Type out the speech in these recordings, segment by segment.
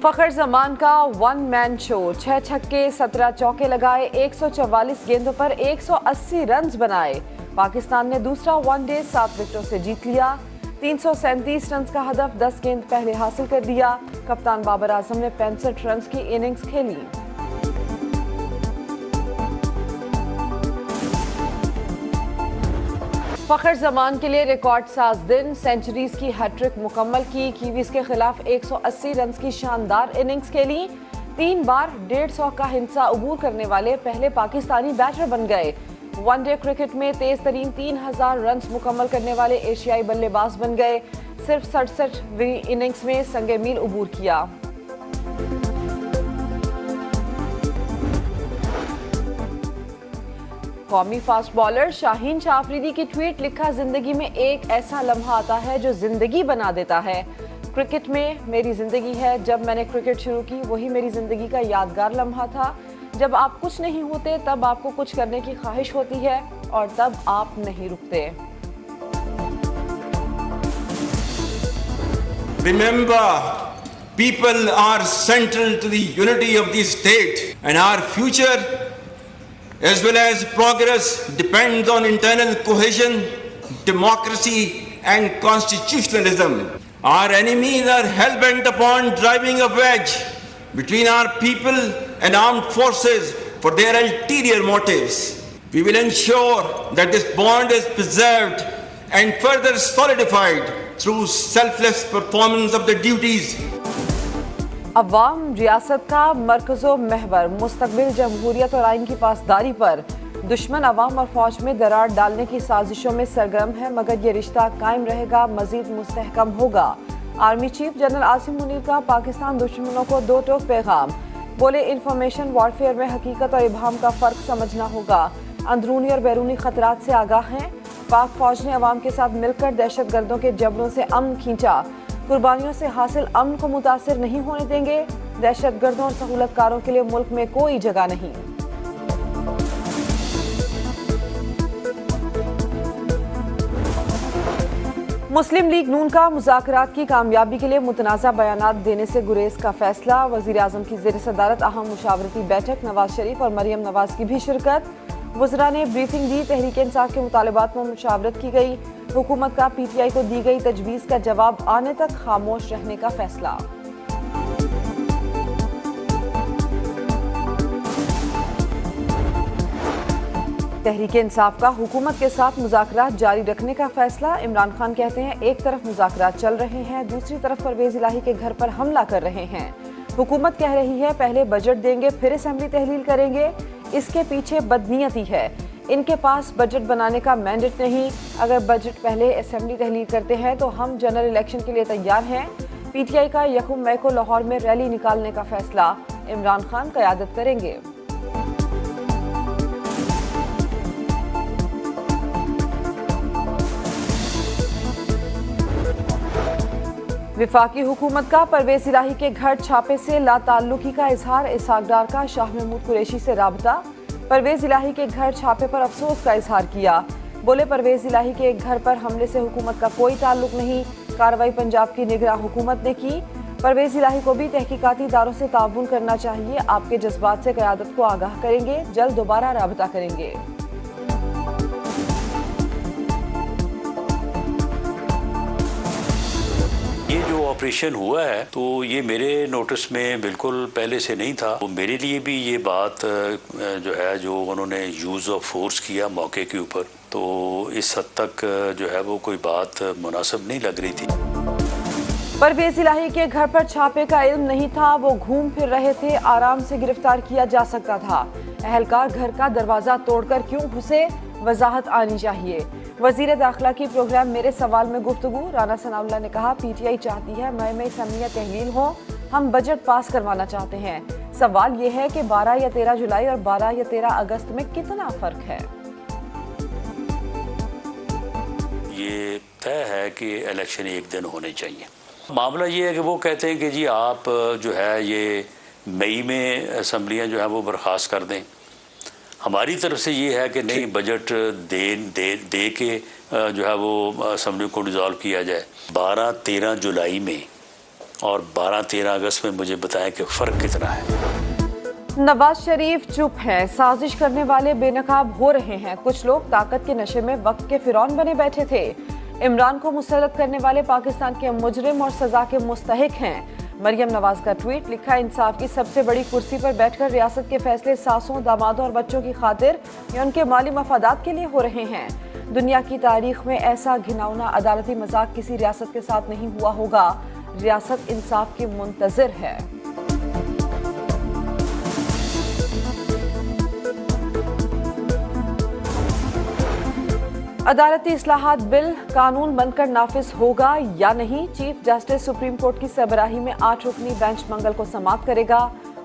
फखर जमान का one man show, 6 छक्के 17 चौके लगाए, 144 गेंदों पर 180 रन बनाए। पाकिस्तान ने दूसरा वनडे 7 विकेटों से जीत लिया। 337 रन का हदफ 10 गेंद पहले हासिल कर दिया। कप्तान बाबर आजम ने 65 रन की इनिंग्स खेली। फखर जमान के लिए रिकॉर्ड साज दिन, सेंचुरीज की हैट्रिक मुकम्मल की। कीवीज के खिलाफ 180 रन की शानदार इनिंग्स खेली। 3 बार 150 का हिंसा अबूर करने वाले पहले पाकिस्तानी बैटर बन गए। वनडे क्रिकेट में तेज तरीन 3000 रन मुकम्मल करने वाले एशियाई बल्लेबाज बन गए। सिर्फ 67वीं इनिंग्स में संगे मील अबूर किया। कौमी फास्ट बॉलर शाहीन शाह अफरीदी की ट्वीट, लिखा, जिंदगी में एक ऐसा लम्हा आता है जो जिंदगी बना देता है। क्रिकेट में मेरी जिंदगी है। जब मैंने क्रिकेट शुरू की वही मेरी जिंदगी का यादगार लम्हा था। जब आप कुछ नहीं होते तब आपको कुछ करने की ख्वाहिश होती है और तब आप नहीं रुकते। Remember, people are central to the unity of the state, and our future as well as progress depends on internal cohesion, democracy and constitutionalism. Our enemies are hell-bent upon driving a wedge between our people and armed forces for their ulterior motives. We will ensure that this bond is preserved and further solidified through selfless performance of the duties. अवाम रियासत का मरकज़ो महवर, मुस्तकबिल जमहूरियत और आइन की पासदारी पर दुश्मन अवाम और फौज में दरार डालने की साजिशों में सरगर्म है, मगर ये रिश्ता कायम रहेगा, मजीद मुस्तहकम होगा। Army chief general Asim Munir का पाकिस्तान दुश्मनों को दो टोक पैगाम, बोले, इंफॉर्मेशन वॉरफेयर में हकीकत और इबहाम का फ़र्क समझना होगा। अंदरूनी और बैरूनी खतरात से आगाह हैं। पाक फौज ने अवाम के साथ मिलकर दहशत गर्दों के जबरों से अमन खींचा। कुर्बानियों से हासिल अमन को मुतासिर नहीं होने देंगे। दहशत गर्दों और सहूलतकारों के लिए मुल्क में कोई जगह नहीं। मुस्लिम लीग नून का मुज़ाकरात की कामयाबी के लिए मुतनाज़ा बयानात देने से गुरेज का फैसला। वज़ीर आज़म की ज़ेर सदारत अहम मुशावरती बैठक, नवाज शरीफ और मरियम नवाज की भी शिरकत। वज़रा ने ब्रीफिंग दी, तहरीक इंसाफ के मुतालबात पर मुशावरत की गई। हुकूमत का PTI को दी गई तजवीज़ का जवाब आने तक खामोश रहने का फैसला। तहरीक इंसाफ का हुकूमत के साथ मुज़ाकरात जारी रखने का फैसला। इमरान खान कहते हैं, एक तरफ मुज़ाकरात चल रहे हैं, दूसरी तरफ परवेज़ इलाही के घर पर हमला कर रहे हैं। हुकूमत कह रही है पहले बजट देंगे फिर असेंबली तहलील करेंगे। इसके पीछे बदनीयती है। इनके पास बजट बनाने का मैंडेट नहीं। अगर बजट पहले असेंबली तहलील करते हैं तो हम जनरल इलेक्शन के लिए तैयार हैं। PTI का 1 मई को लाहौर में रैली निकालने का फैसला। इमरान खान क़यादत करेंगे। विफाकी हुकूमत का परवेज़ इलाही के घर छापे से लाताल्लुकी का इजहार। इसहाक डार का शाह महमूद कुरैशी से राबता। परवेज़ इलाही के घर छापे पर अफसोस का इजहार किया। बोले, परवेज़ इलाही के घर पर हमले से हुकूमत का कोई ताल्लुक नहीं। कार्रवाई पंजाब की निगरां हुकूमत ने की। परवेज़ इलाही को भी तहकीकाती इदारों से ताउन करना चाहिए। आपके जज्बात से क़यादत को आगाह करेंगे। जल्द दोबारा राबता करेंगे। ये जो ऑपरेशन हुआ है तो ये मेरे नोटिस में बिल्कुल पहले से नहीं था। तो मेरे लिए भी ये बात जो है, जो उन्होंने यूज़ ऑफ फोर्स किया मौके के ऊपर, तो इस हद तक जो है वो कोई बात मुनासिब नहीं लग रही थी। परवेज़ इलाही के घर पर छापे का इल्म नहीं था। वो घूम फिर रहे थे, आराम से गिरफ्तार किया जा सकता था। अहलकार घर का दरवाज़ा तोड़कर क्यों घुसे, वजाहत आनी चाहिए। वज़ीर दाखिला की प्रोग्राम मेरे सवाल में गुफ्तगू। राना सनाउल्लाह ने कहा, PTI चाहती है मई में असेंबली तहलील हो, हम बजट पास करवाना चाहते हैं। सवाल ये है कि 12 या 13 जुलाई और 12 या 13 अगस्त में कितना फ़र्क है। ये तय है कि इलेक्शन एक दिन होने चाहिए। मामला ये है कि वो कहते हैं कि जी आप जो है ये मई में असम्बलियाँ जो है वो बर्खास्त कर दें। हमारी तरफ से ये है कि नहीं, बजट दे के जो है वो असम्बली को डिज़ोल्व किया जाए। 12-13 जुलाई में और 12-13 अगस्त में मुझे बताएं कि फ़र्क कितना है। नवाज शरीफ चुप हैं, साजिश करने वाले बेनकाब हो रहे हैं। कुछ लोग ताकत के नशे में वक्त के फिरौन बने बैठे थे। इमरान को मुसल्लत करने वाले पाकिस्तान के मुजरिम और सजा के मुस्तहिक हैं। मरियम नवाज का ट्वीट लिखा, इंसाफ की सबसे बड़ी कुर्सी पर बैठकर रियासत के फैसले सासों, दामादों और बच्चों की खातिर या उनके माली मफादात के लिए हो रहे हैं। दुनिया की तारीख में ऐसा घिनौना अदालती मजाक किसी रियासत के साथ नहीं हुआ होगा। रियासत इंसाफ की मुंतजिर है। अदालती इस्लाहात बिल कानून बनकर नाफिज होगा या नहीं? चीफ जस्टिस सुप्रीम कोर्ट की सरबराही में 8 रुकनी बेंच मंगल को समाप्त करेगा।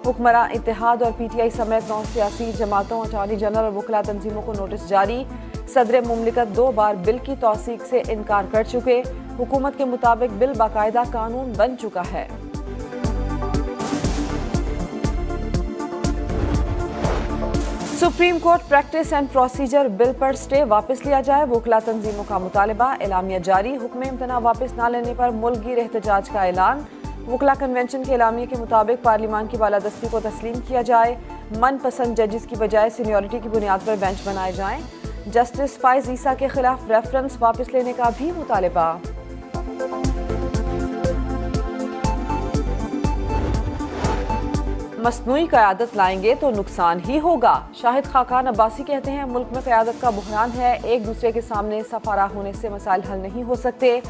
हुक्मरान इत्तेहाद और पीटीआई समेत 9 सियासी जमातों, अटॉर्नी जनरल और वकला तंजीमों को नोटिस जारी। सदर मुमलिकत 2 बार बिल की तौसीक से इनकार कर चुके। हुकूमत के मुताबिक बिल बाकायदा कानून बन चुका है। Supreme court practice and procedure bill पर स्टे वापस लिया जाए, वकला तंजीमों का मुतालबा। एलामिया जारी, हुक्म इम्तना वापस न लेने पर मुल्कगीर एहतजाज का ऐलान। वकला कन्वेंशन के एलामिया के मुताबिक पार्लियामान की बालादस्ती को तस्लीम किया जाए। मनपसंद जजेस की बजाय सीनियरिटी की बुनियाद पर बेंच बनाए जाएं। जस्टिस फाइज ईसा के खिलाफ रेफरेंस वापस लेने का भी मुतालबा। मसनूई क़यादत लाएंगे तो नुकसान ही होगा। शाहिद खाकान अब्बासी कहते हैं, मुल्क में क़यादत का बुहरान है, एक दूसरे के सामने सफारा होने से मसाइल हल नहीं हो सकते।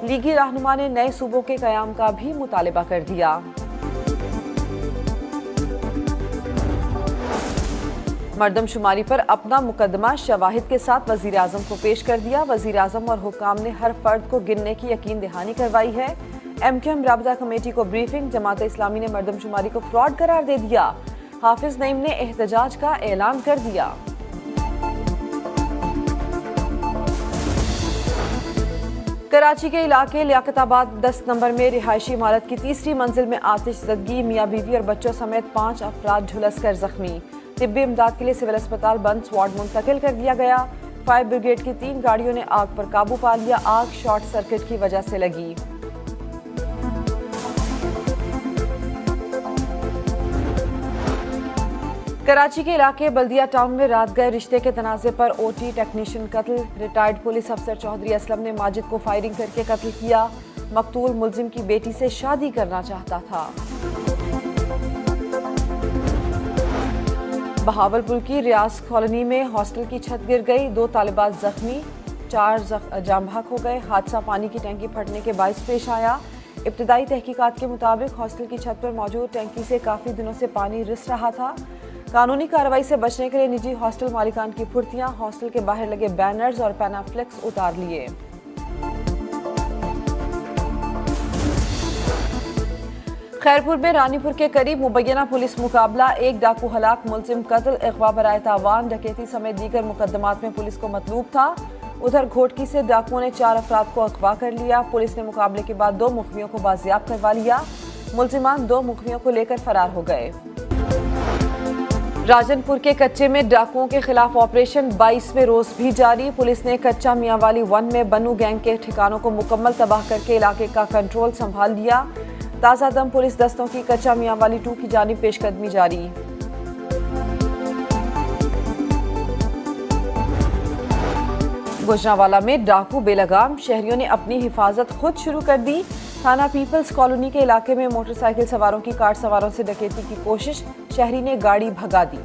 लीगी रहनुमा ने नए सूबों के क़याम का भी मुतालबा कर दिया। मरदमशुमारी पर अपना मुकदमा शवाहिद के साथ वज़ीर आज़म को पेश कर दिया। वज़ीर आज़म और हुक्काम ने हर फर्द को गिनने की यकीन दहानी करवाई है। MQM राबता कमेटी को ब्रीफिंग। जमात इस्लामी ने मरदमशुमारी को फ्रॉड करार दे दिया। हाफिज नईम ने एहतजाज का ऐलान कर दिया। कराची के इलाके लियाकताबाद 10 नंबर में रिहायशी इमारत की तीसरी मंजिल में आतिशज़दगी। मियाँ बीवी और बच्चों समेत 5 अफराद झुलस कर जख्मी। तिब्बी इमदाद के लिए सिविल अस्पताल बंद वार्ड मुंतकिल कर दिया गया। फायर ब्रिगेड की 3 गाड़ियों ने आग पर काबू पा लिया। आग शॉर्ट सर्किट की वजह से लगी। कराची के इलाके बल्दिया टाउन में रात गए रिश्ते के तनाज़े पर OT टेक्नीशियन कत्ल। रिटायर्ड पुलिस अफसर चौधरी असलम ने माजिद को फायरिंग करके कत्ल किया। मकतूल मुलजिम की बेटी से शादी करना चाहता था। बहावलपुर की रियाज कॉलोनी में हॉस्टल की छत गिर गई। 2 तालिबात जख्मी, 4 जाम बहक हो गए। हादसा पानी की टैंकी फटने के बायस पेश आया। इब्तदाई तहकीकात के मुताबिक हॉस्टल की छत पर मौजूद टैंकी से काफ़ी दिनों से पानी रिस रहा था। कानूनी कार्रवाई से बचने के लिए निजी हॉस्टल मालिकान की फुर्तियां, हॉस्टल के बाहर लगे बैनर्स और पैनाफ्लेक्स उतार लिए। खैरपुर में रानीपुर के करीब मुबैना पुलिस मुकाबला। 1 डाकू हलाक, मुलजिम कत्ल, अगवा बराए तावान, डकैती समेत दीगर मुकदमात में पुलिस को मतलूब था। उधर घोटकी से डाकुओं ने 4 अफराद को अगवा कर लिया। पुलिस ने मुकाबले के बाद 2 मुखबियों को बाजियाब करवा लिया। मुलजिमान 2 मुखबियों को लेकर फरार हो गए। राजनपुर के कच्चे में डाकुओं के खिलाफ ऑपरेशन 22वें रोज भी जारी। पुलिस ने कच्चा मियांवाली 1 में बनू गैंग के ठिकानों को मुकम्मल तबाह करके इलाके का कंट्रोल संभाल लिया। ताज़ा दम पुलिस दस्तों की कच्चा मियांवाली 2 की जानिब पेशकदमी जारी। गुजरांवाला में डाकू बेलगाम, शहरियों ने अपनी हिफाजत खुद शुरू कर दी। थाना पीपल्स कॉलोनी के इलाके में मोटरसाइकिल सवारों की कार सवारों से डकैती की कोशिश, शहरी ने गाड़ी भगा दी।